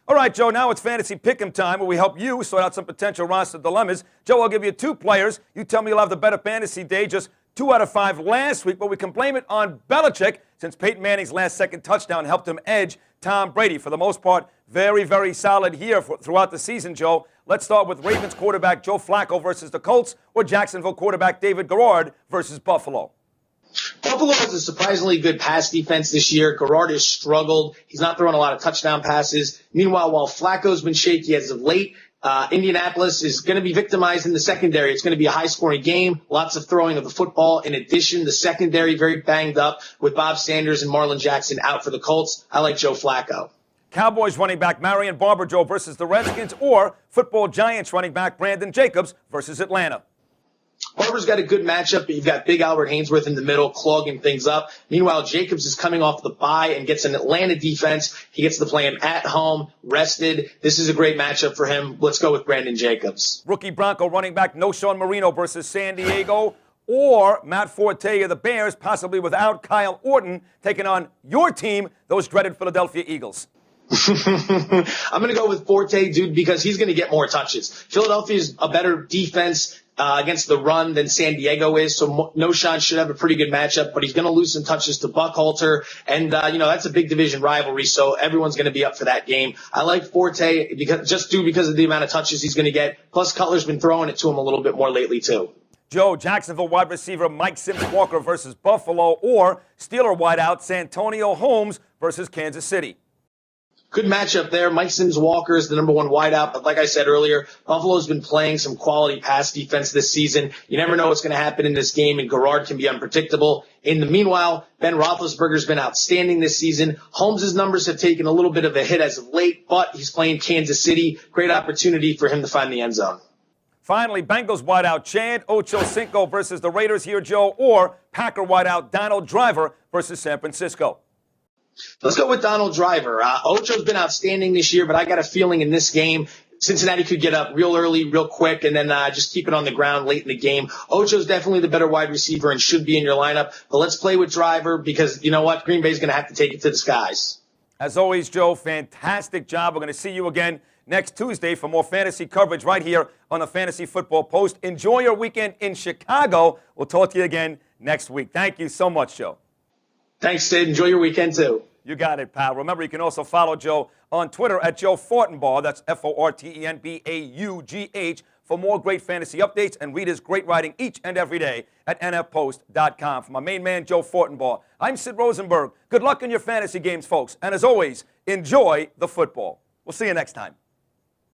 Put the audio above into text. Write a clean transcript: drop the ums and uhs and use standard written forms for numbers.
All right, Joe, now it's Fantasy Pick'em time, where we help you sort out some potential roster dilemmas. Joe, I'll give you two players. You tell me you'll have the better fantasy day. Just 2 out of 5 last week, but we can blame it on Belichick, since Peyton Manning's last-second touchdown helped him edge Tom Brady. For the most part, very, very solid here throughout the season, Joe. Let's start with Ravens quarterback Joe Flacco versus the Colts, or Jacksonville quarterback David Garrard versus Buffalo. Buffalo has a surprisingly good pass defense this year. Garrard has struggled. He's not throwing a lot of touchdown passes. Meanwhile, while Flacco's been shaky as of late, Indianapolis is going to be victimized in the secondary. It's going to be a high-scoring game, lots of throwing of the football. In addition, the secondary very banged up with Bob Sanders and Marlon Jackson out for the Colts. I like Joe Flacco. Cowboys running back Marion Barber, Joe, versus the Redskins, or football Giants running back Brandon Jacobs versus Atlanta. Barber's got a good matchup, but you've got big Albert Haynesworth in the middle clogging things up. Meanwhile, Jacobs is coming off the bye and gets an Atlanta defense. He gets to play him at home, rested. This is a great matchup for him. Let's go with Brandon Jacobs. Rookie Bronco running back Noshawn Marino versus San Diego, or Matt Forte of the Bears, possibly without Kyle Orton, taking on your team, those dreaded Philadelphia Eagles. I'm going to go with Forte, dude, because he's going to get more touches. Philadelphia's a better defense against the run than San Diego is, so Noshawn should have a pretty good matchup, but he's going to lose some touches to Buckhalter, and that's a big division rivalry, so everyone's going to be up for that game. I like Forte because of the amount of touches he's going to get, plus Cutler's been throwing it to him a little bit more lately too. Joe, Jacksonville wide receiver Mike Sims-Walker versus Buffalo, or Steeler wideout Santonio Holmes versus Kansas City. Good matchup there. Mike Sims-Walker is the number 1 wideout, but like I said earlier, Buffalo's been playing some quality pass defense this season. You never know what's going to happen in this game, and Garrard can be unpredictable. In the meanwhile, Ben Roethlisberger's been outstanding this season. Holmes' numbers have taken a little bit of a hit as of late, but he's playing Kansas City. Great opportunity for him to find the end zone. Finally, Bengals wideout Chad Ochocinco versus the Raiders here, Joe, or Packer wideout Donald Driver versus San Francisco. Let's go with Donald Driver. Ocho's been outstanding this year, but I got a feeling in this game, Cincinnati could get up real early, real quick, and then just keep it on the ground late in the game. Ocho's definitely the better wide receiver and should be in your lineup, but let's play with Driver because you know what? Green Bay's going to have to take it to the skies. As always, Joe, fantastic job. We're going to see you again next Tuesday for more fantasy coverage right here on the Fantasy Football Post. Enjoy your weekend in Chicago. We'll talk to you again next week. Thank you so much, Joe. Thanks, Sid. Enjoy your weekend, too. You got it, pal. Remember, you can also follow Joe on Twitter at Joe Fortenbaugh. That's Fortenbaugh for more great fantasy updates and read his great writing each and every day at nfpost.com. For my main man, Joe Fortenbaugh, I'm Sid Rosenberg. Good luck in your fantasy games, folks. And as always, enjoy the football. We'll see you next time.